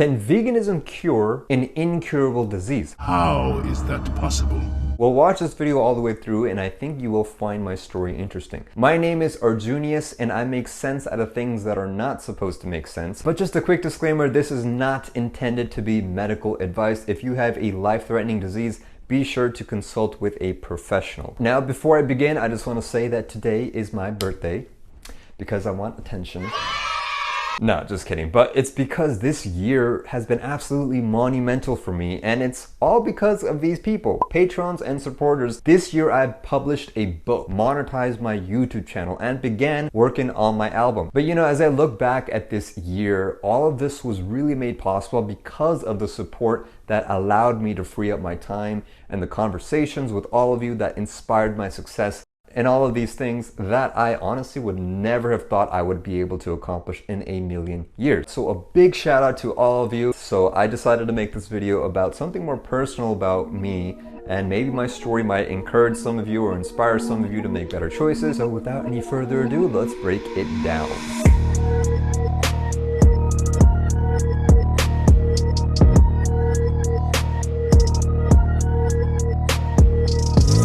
Can veganism cure an incurable disease? How is that possible? Well, watch this video all the way through and I think you will find my story interesting. My name is Arjuneus and I make sense out of things that are not supposed to make sense. But just a quick disclaimer, this is not intended to be medical advice. If you have a life-threatening disease, be sure to consult with a professional. Now, before I begin, I just want to say that today is my birthday because I want attention. No, just kidding. But it's because this year has been absolutely monumental for me, and it's all because of these people, patrons and supporters. This year I published a book, monetized my YouTube channel, and began working on my album. But you know, as I look back at this year, all of this was really made possible because of the support that allowed me to free up my time and the conversations with all of you that inspired my success. And all of these things that I honestly would never have thought I would be able to accomplish in a million years. So a big shout out to all of you. So I decided to make this video about something more personal about me, and maybe my story might encourage some of you or inspire some of you to make better choices. So without any further ado, let's break it down.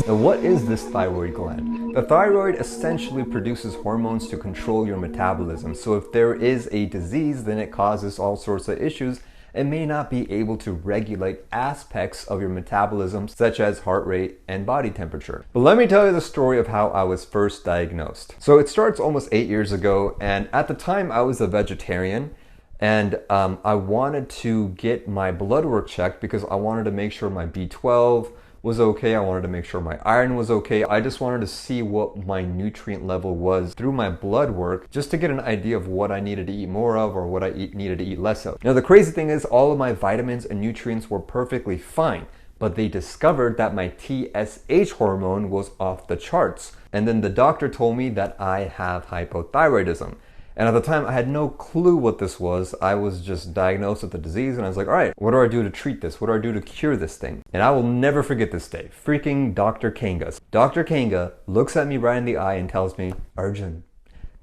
Now, what is this thyroid gland? The thyroid essentially produces hormones to control your metabolism. So if there is a disease, then it causes all sorts of issues and may not be able to regulate aspects of your metabolism, such as heart rate and body temperature. But let me tell you the story of how I was first diagnosed. So it starts almost 8 years ago, and at the time I was a vegetarian. And I wanted to get my blood work checked because I wanted to make sure my B12 was okay. I wanted to make sure my iron was okay. I just wanted to see what my nutrient level was through my blood work, just to get an idea of what I needed to eat more of or what I needed to eat less of. Now, the crazy thing is all of my vitamins and nutrients were perfectly fine, but they discovered that my TSH hormone was off the charts. And then the doctor told me that I have hypothyroidism. And at the time, I had no clue what this was. I was just diagnosed with the disease and I was like, all right, what do I do to treat this? What do I do to cure this thing? And I will never forget this day. Freaking Dr. Kanga. Dr. Kanga looks at me right in the eye and tells me, Arjun,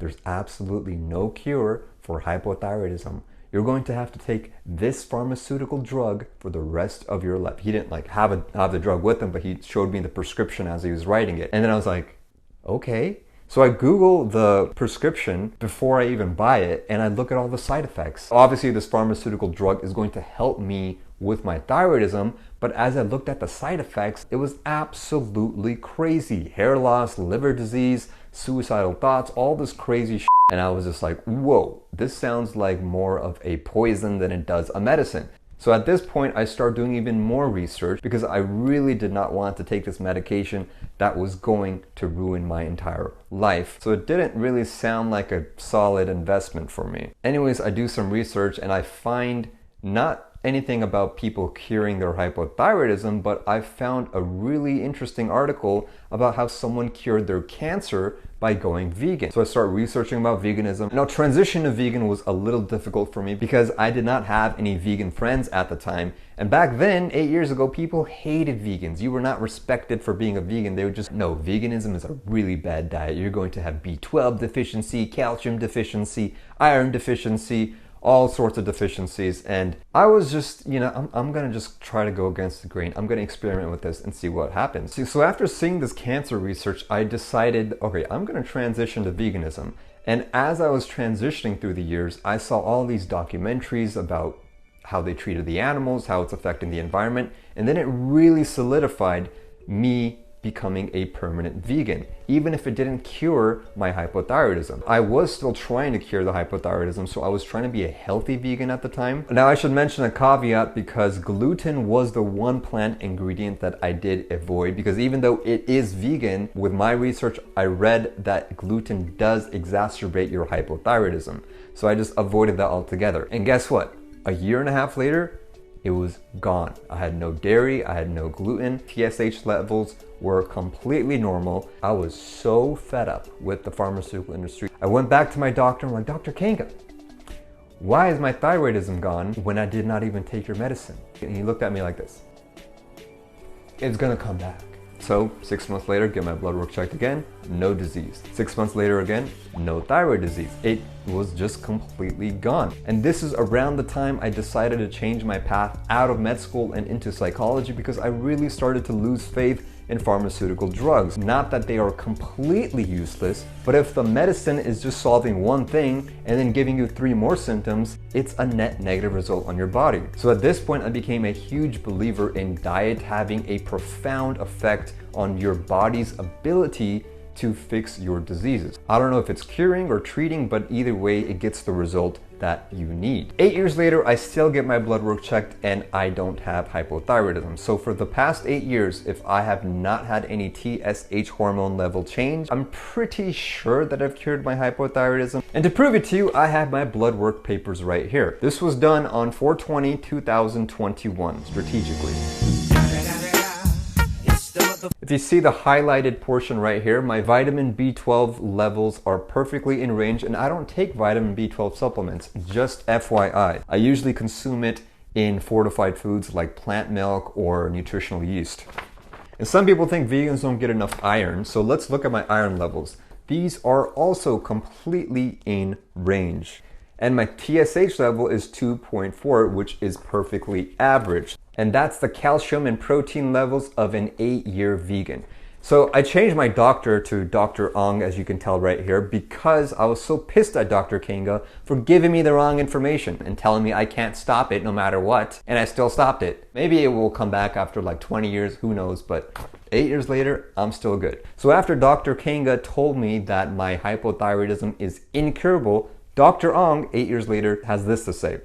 there's absolutely no cure for hypothyroidism. You're going to have to take this pharmaceutical drug for the rest of your life. He didn't like have the drug with him, but he showed me the prescription as he was writing it. And then I was like, okay. So I Google the prescription before I even buy it, and I look at all the side effects. Obviously, this pharmaceutical drug is going to help me with my thyroidism, but as I looked at the side effects, it was absolutely crazy. Hair loss, liver disease, suicidal thoughts, all this crazy shit. And I was just like, whoa, this sounds like more of a poison than it does a medicine. So at this point, I started doing even more research because I really did not want to take this medication that was going to ruin my entire life. So it didn't really sound like a solid investment for me. Anyways, I do some research and I find not anything about people curing their hypothyroidism, but I found a really interesting article about how someone cured their cancer by going vegan. So I started researching about veganism. Now, transition to vegan was a little difficult for me because I did not have any vegan friends at the time. And back then, 8 years ago, people hated vegans. You were not respected for being a vegan. They would just, no, veganism is a really bad diet. You're going to have B12 deficiency, calcium deficiency, iron deficiency, all sorts of deficiencies. And I was just, you know, I'm gonna just try to go against the grain. I'm gonna experiment with this and see what happens. So after seeing this cancer research, I decided, okay, I'm gonna transition to veganism. And as I was transitioning through the years, I saw all these documentaries about how they treated the animals, how it's affecting the environment. And then it really solidified me becoming a permanent vegan, even if it didn't cure my hypothyroidism. I was still trying to cure the hypothyroidism, so I was trying to be a healthy vegan at the time. Now I should mention a caveat because gluten was the one plant ingredient that I did avoid, because even though it is vegan, with my research I read that gluten does exacerbate your hypothyroidism. So I just avoided that altogether. And guess what? A year and a half later, it was gone. I had no dairy, I had no gluten, TSH levels were completely normal. I was so fed up with the pharmaceutical industry. I went back to my doctor and I'm like, Dr. Kanga, why is my thyroidism gone when I did not even take your medicine? And he looked at me like this. It's gonna come back. So 6 months later, get my blood work checked again, no disease. 6 months later again, no thyroid disease. It was just completely gone. And this is around the time I decided to change my path out of med school and into psychology, because I really started to lose faith in pharmaceutical drugs. Not that they are completely useless, but if the medicine is just solving one thing and then giving you 3 more symptoms, it's a net negative result on your body. So at this point, I became a huge believer in diet having a profound effect on your body's ability to fix your diseases. I don't know if it's curing or treating, but either way, it gets the result that you need. 8 years later, I still get my blood work checked and I don't have hypothyroidism. So for the past 8 years, if I have not had any TSH hormone level change, I'm pretty sure that I've cured my hypothyroidism. And to prove it to you, I have my blood work papers right here. This was done on 4/20/2021, strategically. If you see the highlighted portion right here, my vitamin B12 levels are perfectly in range, and I don't take vitamin B12 supplements, just FYI. I usually consume it in fortified foods like plant milk or nutritional yeast. And some people think vegans don't get enough iron, so let's look at my iron levels. These are also completely in range. And my TSH level is 2.4, which is perfectly average. And that's the calcium and protein levels of an 8-year vegan. So I changed my doctor to Dr. Ong, as you can tell right here, because I was so pissed at Dr. Kanga for giving me the wrong information and telling me I can't stop it no matter what, and I still stopped it. Maybe it will come back after like 20 years, who knows, but 8 years later, I'm still good. So after Dr. Kanga told me that my hypothyroidism is incurable, Dr. Ong, 8 years later, has this to say.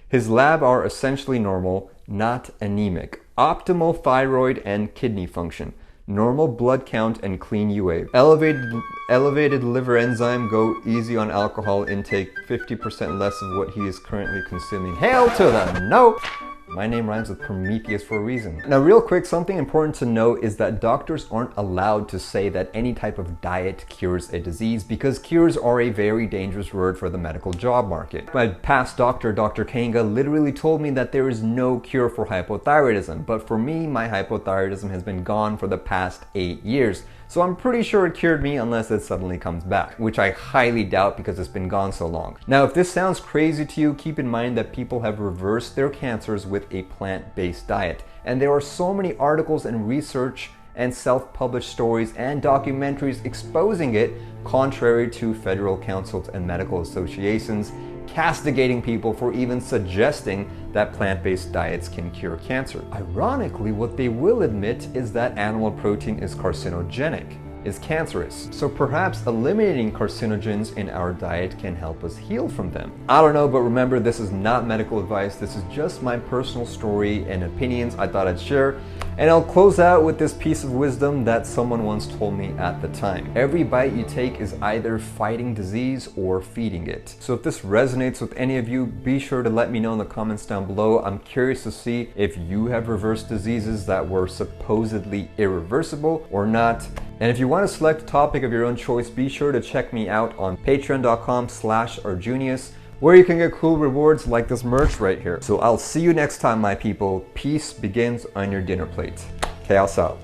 His lab are essentially normal, not anemic. Optimal thyroid and kidney function. Normal blood count and clean UA. Elevated liver enzyme, go easy on alcohol intake, 50% less of what he is currently consuming. Hail to the no! My name rhymes with Prometheus for a reason. Now real quick, something important to note is that doctors aren't allowed to say that any type of diet cures a disease, because cures are a very dangerous word for the medical job market. My past doctor, Dr. Kanga, literally told me that there is no cure for hypothyroidism, but for me, my hypothyroidism has been gone for the past 8 years. So I'm pretty sure it cured me unless it suddenly comes back, which I highly doubt because it's been gone so long. Now, if this sounds crazy to you, keep in mind that people have reversed their cancers with a plant-based diet. And there are so many articles and research and self-published stories and documentaries exposing it, contrary to federal councils and medical associations, castigating people for even suggesting that plant-based diets can cure cancer. Ironically, what they will admit is that animal protein is carcinogenic, is cancerous. So perhaps eliminating carcinogens in our diet can help us heal from them. I don't know, but remember, this is not medical advice. This is just my personal story and opinions I thought I'd share. And I'll close out with this piece of wisdom that someone once told me at the time. Every bite you take is either fighting disease or feeding it. So if this resonates with any of you, be sure to let me know in the comments down below. I'm curious to see if you have reversed diseases that were supposedly irreversible or not. And if you want to select a topic of your own choice, be sure to check me out on patreon.com/Arjuneus, where you can get cool rewards like this merch right here. So I'll see you next time, my people. Peace begins on your dinner plate. Chaos out.